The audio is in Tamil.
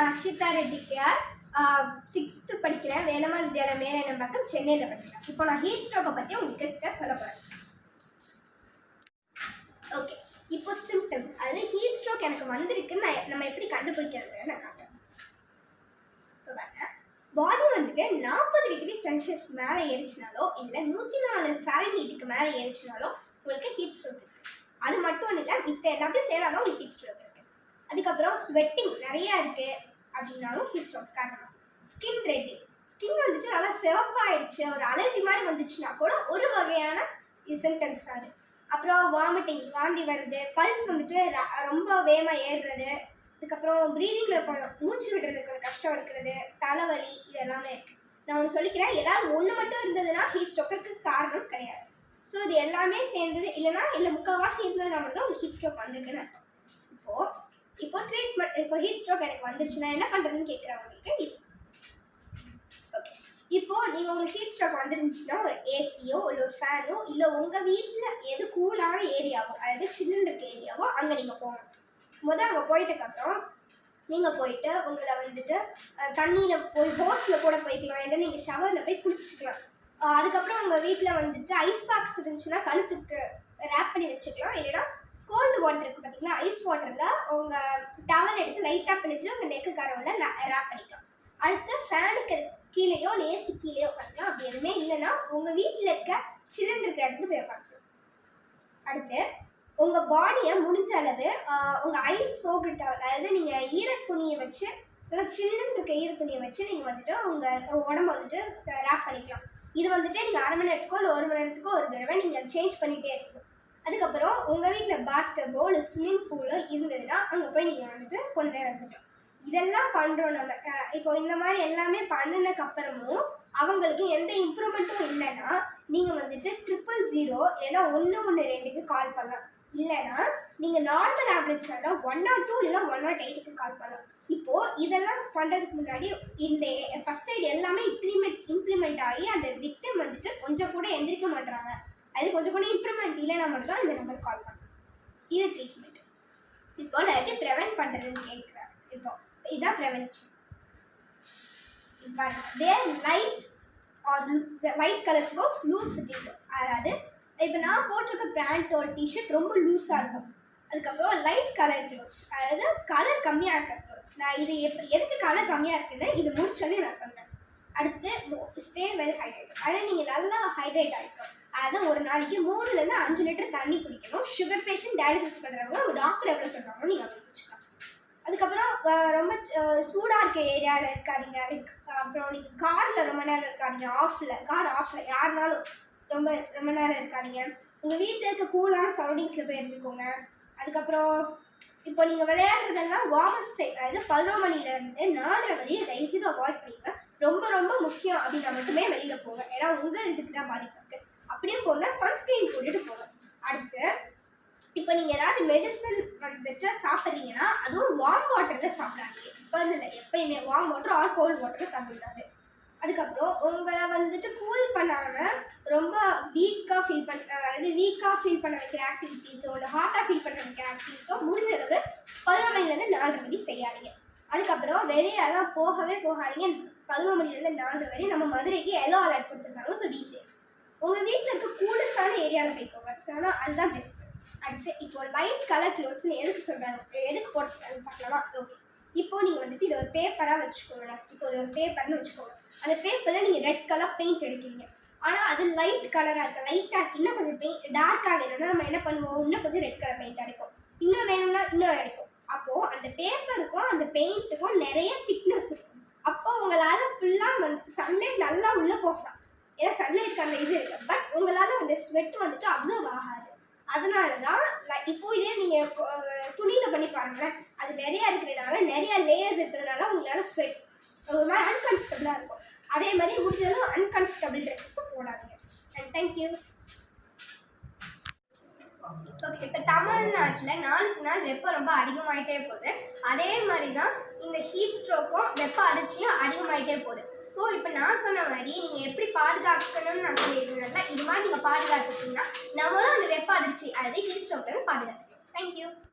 அக்ஷிதா ரெட்டி கேஆர். 6th படிக்கிறேன். வேலம்மாள் வித்யாலயா மேலநம்பாக்கம், சென்னையில் படிக்கிறேன். இப்போ நான் ஹீட் ஸ்ட்ரோக்கை பற்றி உங்களுக்கு சொல்ல போகிறேன். ஓகே, இப்போ சிம்டம், அதாவது ஹீட் ஸ்ட்ரோக் எனக்கு வந்திருக்குன்னு நம்ம எப்படி கண்டுபிடிக்கிறது நான் காட்டுறேன். பாடி வந்துட்டு 40 டிகிரி செல்சியஸ் மேலே ஏறிச்சினாலோ இல்லை 104 ஃபாரன்ஹீட்டுக்கு மேலே ஏறிச்சினாலோ உங்களுக்கு ஹீட் ஸ்ட்ரோக் இருக்குது. அது மட்டும் இல்லை, மித்த எல்லாத்தையும் சேராலும் உங்களுக்கு ஹீட் ஸ்ட்ரோக் இருக்குது. அதுக்கப்புறம் ஸ்வெட்டிங் நிறையா இருக்குது அப்படின்னாலும் ஹீட் ஸ்ட்ரோக் காரணம். ஸ்கின் ரெட்டிங், ஸ்கின் வந்துட்டு நல்லா சிவப்பாயிடுச்சு, ஒரு அலர்ஜி மாதிரி வந்துச்சுன்னா கூட ஒரு வகையான சிம்டம்ஸ் தான் அது. அப்புறம் வாமிட்டிங், வாந்தி வருது, பல்ஸ் வந்துட்டு ரொம்ப வேகமாக ஏறுறது, அதுக்கப்புறம் ப்ரீதிங்கில் மூச்சு விடுறதுக்கு ஒரு கஷ்டம் இருக்கிறது, தலைவலி, இது எல்லாமே இருக்குது. நான் ஒன்று சொல்லிக்கிறேன், ஏதாவது ஒன்று மட்டும் இருந்ததுன்னா ஹீட் ஸ்ட்ரோக்கு காரணம் கிடையாது. ஸோ இது எல்லாமே சேர்ந்தது இல்லைனா இல்லை முக்கால்வாசி இருந்ததுனா மட்டும் தான் உங்களுக்கு ஹீட் ஸ்ட்ரோக் வந்திருக்குன்னு அர்த்தம். இப்போ ட்ரீட்மெண்ட், இப்போ ஹீட் ஸ்ட்ரோக் எனக்கு வந்துருச்சுன்னா என்ன பண்ணுறதுன்னு கேட்குறவங்களுக்கு இது. ஓகே, இப்போது நீங்கள் உங்களுக்கு ஹீட் ஸ்ட்ரோக் வந்துருந்துச்சுன்னா ஒரு ஏசியோ இல்லை ஒரு ஃபேனோ இல்லை உங்கள் வீட்டில் எது கூலான ஏரியாவோ, அதாவது சில்லுன்னு இருக்க ஏரியாவோ அங்கே நீங்கள் போகணும். அங்கே போயிட்டதுக்கப்புறம் நீங்கள் போயிட்டு உங்களை வந்துட்டு தண்ணியில் போய் ஹோஸில் கூட போய்க்கலாம், இல்லை நீங்கள் ஷவரில் போய் குளிச்சுக்கலாம். அதுக்கப்புறம் உங்கள் வீட்டில் வந்துட்டு ஐஸ் பாக்ஸ் இருந்துச்சுன்னா கழுத்துக்கு ரேப் பண்ணி வச்சுக்கலாம். இல்லைன்னா கோல்டு வாட்டர் இருக்குது பார்த்தீங்களா, ஐஸ் வாட்டரில் உங்கள் டவல் எடுத்து லைட்டாக பிடிச்சி உங்கள் நெக்கு கரவில் ரேப் பண்ணிக்கலாம். அடுத்து ஃபேனுக்கு கீழேயோ ஏசி கீழேயோ உட்காந்துக்கலாம். அப்படி எதுவுமே இல்லைன்னா உங்கள் வீட்டில் இருக்க சில்லுன்னு இருக்கிற இடத்துக்கு போய் உட்காந்துக்கலாம். அடுத்து உங்கள் பாடியை முடிஞ்ச அளவு உங்கள் ஐஸ் சோப்பு டவல், அதாவது நீங்கள் ஈரத்துணியை வச்சு, இல்லை சில்லுன்னு இருக்க ஈரத்துணியை வச்சு நீங்கள் வந்துட்டு உங்கள் உடம்பை வந்துட்டு ரேப் பண்ணிக்கலாம். இது வந்துட்டு நீங்கள் 1/2 மணி நேரத்துக்கோ இல்லை 1 மணி நேரத்துக்கோ ஒரு தடவை நீங்கள் சேஞ்ச் பண்ணிகிட்டே இருக்கணும். அதுக்கப்புறம் உங்கள் வீட்டில் பாத் டப்போ இல்லை ஸ்விம்மிங் பூலோ இருந்ததுன்னா அங்கே போய் நீங்கள் வந்துட்டு கொஞ்ச நேரம் இருந்துக்கலாம். இதெல்லாம் பண்ணுறோம் நம்ம. இப்போ இந்த மாதிரி எல்லாமே பண்ணினதுக்கப்புறமும் அவங்களுக்கு எந்த இம்ப்ரூவ்மெண்ட்டும் இல்லைன்னா நீங்கள் வந்துட்டு 000 இல்லைன்னா 112க்கு கால் பண்ணலாம். இல்லைன்னா நீங்கள் நார்மல் ஆம்புலன்ஸ்னால 102 இல்லைன்னா 108க்கு கால் பண்ணலாம். இப்போது இதெல்லாம் பண்ணுறதுக்கு முன்னாடி இந்த ஃபஸ்ட் எய்ட் எல்லாமே இம்ப்ளிமெண்ட் ஆகி அந்த விக்டிம் வந்துட்டு கொஞ்சம் கூட எந்திரிக்க மாட்டுறாங்க, அது கொஞ்சம் கூட இம்ப்ரூவ்மெண்ட் இல்லைன்னா மட்டும் தான் இந்த நம்பர் கால் பண்ணலாம். இது ட்ரீட்மெண்ட். இப்போ நான் எப்படி ப்ரிவென்ட் பண்ணுறதுன்னு கேட்குறேன். இப்போ இதுதான் prevention. Wear light or white colour clothes, loose fitting clothes. அதாவது இப்போ நான் போட்டிருக்க பேண்ட்டோட டிஷர்ட் ரொம்ப லூஸாக இருக்கும். அதுக்கப்புறம் லைட் கலர் க்ளோத்ஸ், அதாவது கலர் கம்மியாக இருக்க க்ளோத்ஸ். நான் இது எதுக்கு கலர் கம்மியாக இருக்குன்னு இது முடிச்சோன்னே நான் சொன்னேன். அடுத்து ஸ்டே வெல் ஹைட்ரேட், அதாவது நீங்கள் நல்லா ஹைட்ரேட் ஆகிருக்கும். அதாவது ஒரு நாளைக்கு 3லேருந்து 5 லிட்டர் தண்ணி குடிக்கணும். சுகர் பேஷண்ட், டயாலிசிஸ் பண்ணுறவங்க ஒரு டாக்டர் எவ்வளோ சொல்கிறாங்களோ நீங்கள் அப்படி குடிச்சிக்கலாம். அதுக்கப்புறம் ரொம்ப சூடாக இருக்க ஏரியாவில் இருக்காதீங்க. அப்புறம் நீங்கள் காரில் ரொம்ப நேரம் இருக்காதீங்க, கார் ஆஃபில் யாருனாலும் ரொம்ப நேரம் இருக்காதீங்க. உங்கள் வீட்டில் இருக்க கூலான சரௌண்டிங்ஸில் போய் இருந்துக்கோங்க. அதுக்கப்புறம் இப்போ நீங்கள் விளையாடுறதெல்லாம் வார்மஸ் டைம், அதாவது 11 மணிலேருந்து 4:30 வரையும் தயவுசெய்து அவாய்ட் பண்ணிங்க. ரொம்ப ரொம்ப முக்கியம் அப்படின்னா மட்டுமே வெளியில் போங்க, ஏன்னா உங்கள் இதுக்கு தான் பாதிப்பு இருக்குது. அப்படியே போனால் சன்ஸ்க்ரீன் போட்டுட்டு போங்க. அடுத்து இப்போ நீங்கள் ஏதாவது மெடிசன் வந்துட்டு சாப்பிட்றீங்கன்னா அதுவும் வார்ம் வாட்டரில் சாப்பிடாதீங்க. இப்போ இல்லை, எப்பயுமே வார்ம் வாட்டர் ஆர் கோல்டு வாட்டரில் சாப்பிடாது. அதுக்கப்புறம் உங்களை வந்துட்டு கூல் பண்ணாமல் ரொம்ப வீக்காக ஃபீல் பண்ண வைக்கிற ஆக்டிவிட்டீஸோ இல்லை ஹாட்டாக ஃபீல் பண்ண வைக்கிற ஆக்டிவிட்டீஸோ முடிஞ்ச அளவு 11 மணிலேருந்து 4:30 மணி செய்யாதீங்க. அதுக்கப்புறம் வெளியெல்லாம் போகவே போகாதீங்க. 11 மணிலேருந்து 4:30 வரை நம்ம மதுரைக்கு எல்லோ அலர்ட் கொடுத்துருக்காங்க. So be safe. உங்கள் வீட்டில் இருக்க கூலஸ்டான ஏரியாவில் போய்க்கோங்க. ஸோ ஆனால் அதுதான் பெஸ்ட்டு. அடுத்து இப்போ லைட் கலர் க்ளோத்ஸ்னு எதுக்கு சொல்கிறாங்க, எதுக்கு போட சொல்கிறாங்க பார்க்கலாமா? ஓகே, இப்போது நீங்கள் வந்துட்டு இது ஒரு பேப்பராக வச்சுக்கோங்க. இப்போ இது ஒரு பேப்பர்னு வச்சுக்கோங்க. அந்த பேப்பரில் நீங்கள் ரெட் கலர் பெயிண்ட் அடிக்கிறீங்க. ஆனால் அது லைட் கலராக இருக்குது. லைட்டாக இருக்குது. இன்னும் கொஞ்சம் டார்க்காக வேணும்னா நம்ம என்ன பண்ணுவோம், இன்னும் கொஞ்சம் ரெட் கலர் பெயிண்ட் அடிப்போம். இன்னும் வேணும்னா இன்னும் அடிப்போம். அப்போது அந்த பேப்பருக்கும் அந்த பெயிண்ட்டுக்கும் நிறைய திக்னஸ் இருக்கும். அப்போது உங்களால் ஃபுல்லாக வந்து சன்லைட் நல்லா உள்ளே போகலாம், ஏன்னா சன்லைட்டுக்கு அந்த இது இருக்குது. பட் உங்களால் அந்த ஸ்வெட் வந்துட்டு அப்சர்வ் ஆகாது. அதனால தான் இப்போது இதே நீங்கள் துணியில் பண்ணி பாருங்களேன், அது நிறையா இருக்கிறதுனால, நிறையா லேயர்ஸ் இருக்கிறதுனால உங்களால் ஸ்வெட் ஒரு மாதிரி அன்கம்ஃபர்டபுளாக இருக்கும். அதே மாதிரி முடிஞ்சதும் அன்கம்ஃபர்டபுள் ட்ரெஸ்ஸஸை போடாதீங்க. And thank you. ஓகே, இப்போ தமிழ்நாட்டில் நாளுக்கு நாள் வெப்பம் ரொம்ப அதிகமாகிட்டே போகுது. அதே மாதிரி தான் இந்த ஹீட் ஸ்ட்ரோக்கும் வெப்ப அதிர்ச்சியும் அதிகமாகிட்டே போகுது. ஸோ இப்போ நான் சொன்ன மாதிரி நீங்கள் எப்படி பாதுகாக்கணும்னு நான் சொல்லியிருந்தேன்ல, இது மாதிரி நீங்கள் பாதுகாத்துட்டீங்கன்னா நம்மளும் அந்த வெப்ப அதிர்ச்சி, அதாவது ஹீட் ஸ்ட்ரோக்லேருந்து பாதுகாத்துக்கலாம். தேங்க்யூ.